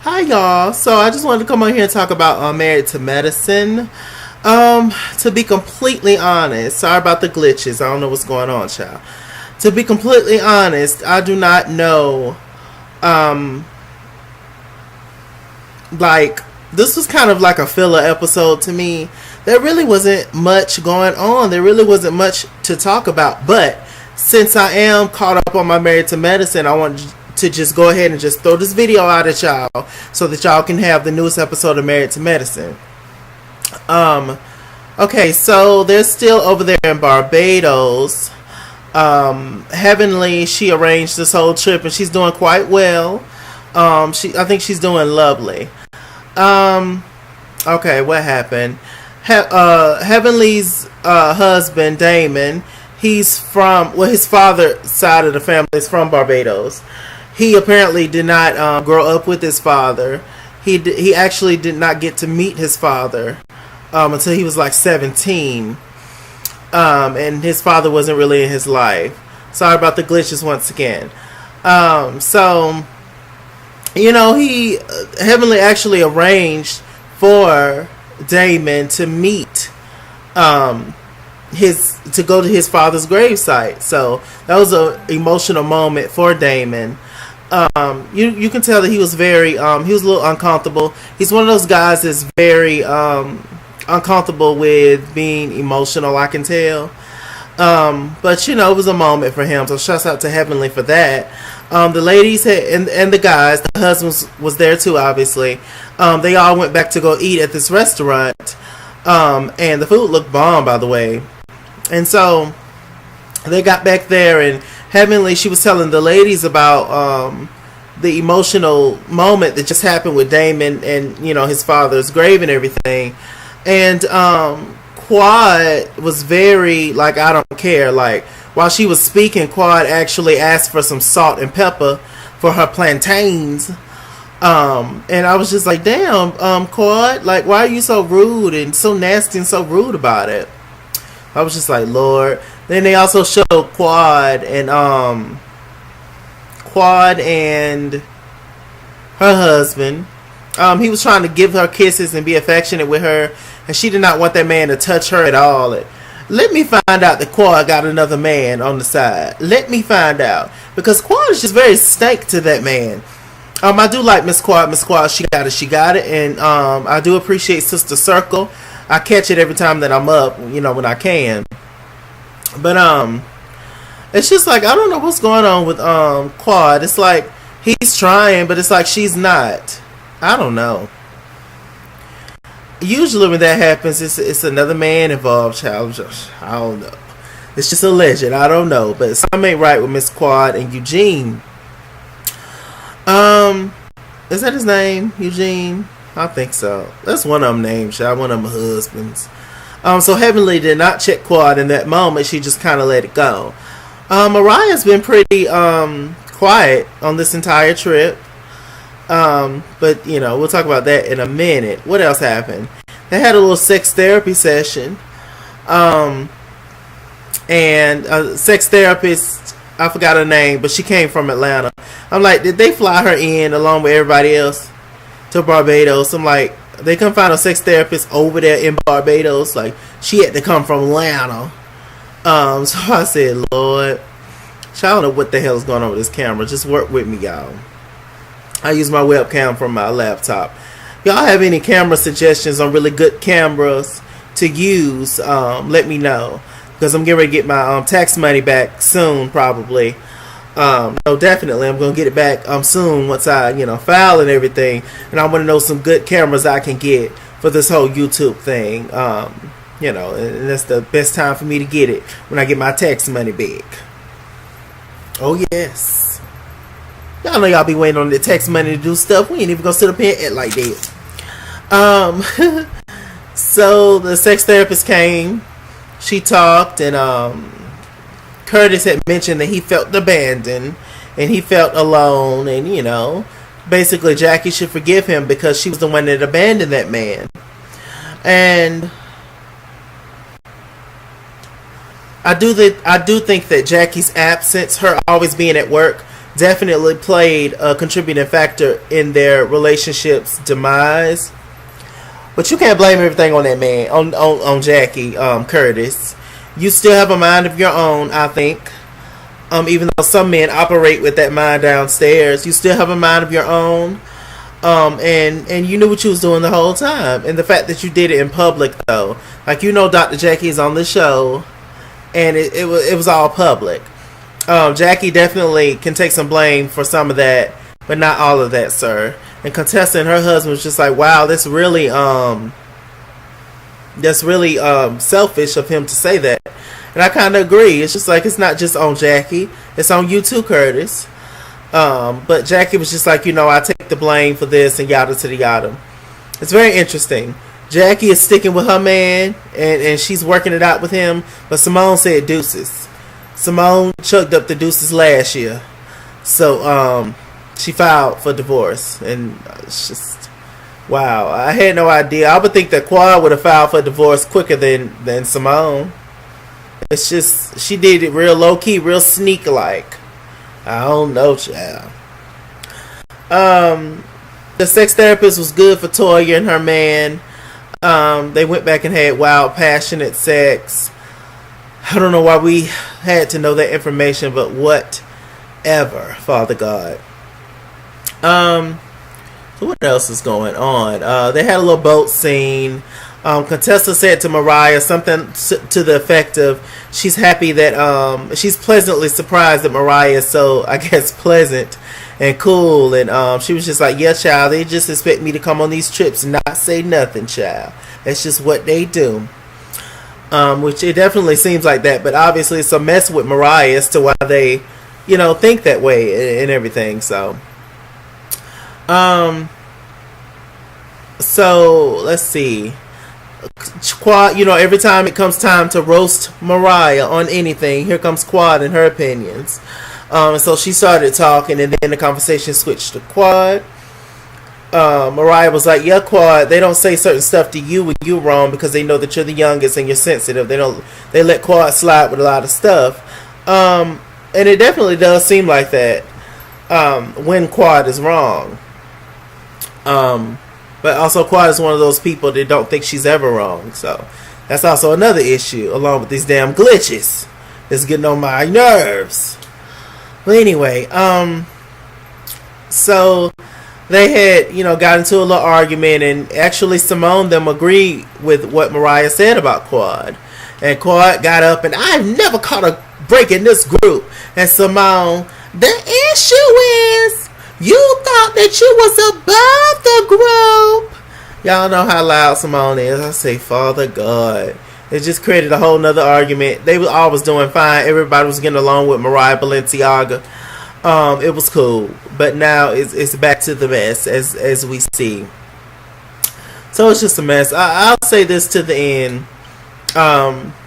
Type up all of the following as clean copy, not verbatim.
Hi y'all. So I just wanted to come on here and talk about Married to Medicine. To be completely honest, sorry about the glitches. I don't know what's going on, child. To be completely honest, I do not know. Um, like this was kind of like a filler episode to me. There really wasn't much going on. There really wasn't much to talk about. But since I am caught up on my Married to Medicine, I want to just go ahead and just throw this video out at y'all so that y'all can have the newest episode of Married to Medicine. Um, okay, so they're still over there in Barbados. Heavenly, she arranged this whole trip and she's doing quite well. I think she's doing lovely. Um, okay, what happened? Heavenly's husband Damon, he's from his father side of the family is from Barbados. He apparently did not grow up with his father. He actually did not get to meet his father until he was like 17, and his father wasn't really in his life. Sorry about the glitches once again. So he Heavenly actually arranged for Damon to meet his to go to his father's gravesite. So that was an emotional moment for Damon. You can tell that he was very he was a little uncomfortable. He's one of those guys that's very uncomfortable with being emotional, I can tell. But it was a moment for him. So shouts out to Heavenly for that. The ladies and the guys, the husbands was there too, obviously. They all went back to go eat at this restaurant. And the food looked bomb, by the way. And so they got back there, and Heavenly, she was telling the ladies about the emotional moment that just happened with Damon and his father's grave and everything. And Quad was very like, I don't care. Like, while she was speaking, Quad actually asked for some salt and pepper for her plantains. And I was just like, damn, Quad, like, why are you so rude and so nasty and so rude about it? I was just like, Lord. Then they also showed Quad and her husband. He was trying to give her kisses and be affectionate with her, and she did not want that man to touch her at all. Let me find out that Quad got another man on the side. Let me find out, because Quad is just very stank to that man. I do like Miss Quad. Miss Quad, she got it, and I do appreciate Sister Circle. I catch it every time that I'm up, when I can. But it's just like, I don't know what's going on with Quad. It's like he's trying, but it's like she's not. I don't know. Usually when that happens, it's another man involved, child. I don't know. It's just alleged. I don't know, but something ain't right with Miss Quad and Eugene. Is that his name, Eugene? I think so. That's one of them names, child. One of them husbands. So Heavenly did not check Quad in that moment. She just kind of let it go. Mariah's been pretty quiet on this entire trip. But we'll talk about that in a minute. What else happened? They had a little sex therapy session. And a sex therapist, I forgot her name, but she came from Atlanta. I'm like, did they fly her in along with everybody else to Barbados? I'm like, they couldn't find a sex therapist over there in Barbados. Like, she had to come from Atlanta. So I said, Lord, I don't know what the hell is going on with this camera. Just work with me, y'all. I use my webcam from my laptop. Y'all have any camera suggestions on really good cameras to use? Let me know, because I'm getting ready to get my tax money back soon, probably. No, definitely, I'm gonna get it back soon once I file and everything. And I want to know some good cameras I can get for this whole YouTube thing. And that's the best time for me to get it, when I get my tax money back. Oh yes. Y'all know y'all be waiting on the tax money to do stuff. We ain't even gonna sit up here and act like that. So the sex therapist came. She talked, and Curtis had mentioned that he felt abandoned and he felt alone, and basically Jackie should forgive him because she was the one that abandoned that man. And I do think that Jackie's absence, her always being at work, definitely played a contributing factor in their relationship's demise. But you can't blame everything on that man, on Jackie Curtis. You still have a mind of your own, I think. Even though some men operate with that mind downstairs, you still have a mind of your own. And you knew what you was doing the whole time. And the fact that you did it in public, though, like, you know, Dr. Jackie is on the show, and it was all public. Jackie definitely can take some blame for some of that, but not all of that, sir. And Contessa and her husband was just like, wow, that's really selfish of him to say that. And I kind of agree. It's just like, it's not just on Jackie, it's on you too, Curtis. But Jackie was just like, you know, I take the blame for this and yada to the yada. It's very interesting. Jackie is sticking with her man, and she's working it out with him, but Simone said deuces. Simone chugged up the deuces last year. So, she filed for divorce, and it's just, wow. I had no idea. I would think that Quad would have filed for divorce quicker than Simone. It's just, she did it real low-key, real sneak-like. I don't know, child. The sex therapist was good for Toya and her man. They went back and had wild, passionate sex. I don't know why we had to know that information, but whatever, Father God. So what else is going on? They had a little boat scene. Contessa said to Mariah something to the effect of, she's happy that, she's pleasantly surprised that Mariah is so, I guess, pleasant and cool. And she was just like, yeah, child, they just expect me to come on these trips and not say nothing, child. That's just what they do. Which it definitely seems like that, but obviously it's a mess with Mariah as to why they, you know, think that way and everything. So let's see. Quad, you know, every time it comes time to roast Mariah on anything, here comes Quad and her opinions. So she started talking, and then the conversation switched to Quad. Mariah was like, yeah, Quad, they don't say certain stuff to you when you're wrong because they know that you're the youngest and you're sensitive. They let Quad slide with a lot of stuff. And it definitely does seem like that when Quad is wrong. But also Quad is one of those people that don't think she's ever wrong. So that's also another issue, along with these damn glitches. It's getting on my nerves. But anyway, so they had, you know, got into a little argument, and actually Simone them agreed with what Mariah said about Quad. And Quad got up, and I've never caught a break in this group. And Simone, the issue is, you thought that you was above the group. Y'all know how loud Simone is. I say, Father God. It just created a whole nother argument. They were always doing fine. Everybody was getting along with Mariah Balenciaga. It was cool. But now it's back to the mess, as we see. So it's just a mess. I'll say this to the end.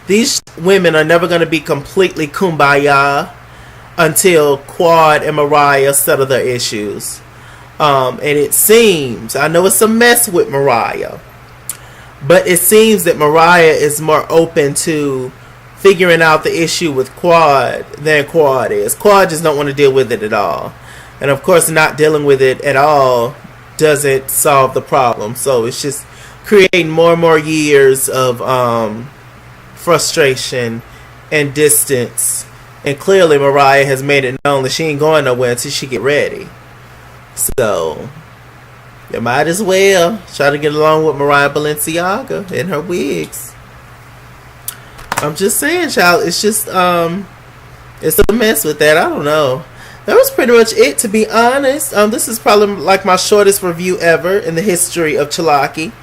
These women are never going to be completely kumbaya until Quad and Mariah settle their issues. And it seems, I know it's a mess with Mariah, but it seems that Mariah is more open to figuring out the issue with Quad than Quad is. Quad just don't want to deal with it at all. And of course, not dealing with it at all doesn't solve the problem. So it's just creating more and more years of frustration and distance. And clearly Mariah has made it known that she ain't going nowhere until she get ready. So you might as well try to get along with Mariah Balenciaga and her wigs. I'm just saying, child, it's just it's a mess with that. I don't know. That was pretty much it, to be honest. This is probably like my shortest review ever in the history of Chalaki.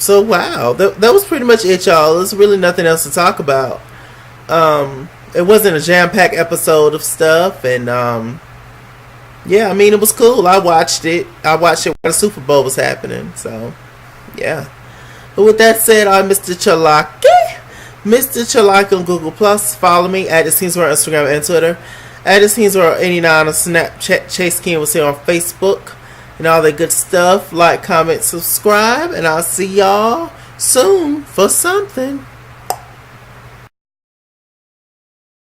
So wow, that was pretty much it, y'all. There's really nothing else to talk about. It wasn't a jam-packed episode of stuff, and yeah, I mean, it was cool. I watched it while the Super Bowl was happening. So yeah. But with that said, I'm Mr. Chalaki. Mr. Chalaki on Google Plus. Follow me at ItsKingsWorld on Instagram and Twitter. At ItsKingsWorld89 on Snapchat. Chase King was here on Facebook. And all that good stuff. Like, comment, subscribe. And I'll see y'all soon for something.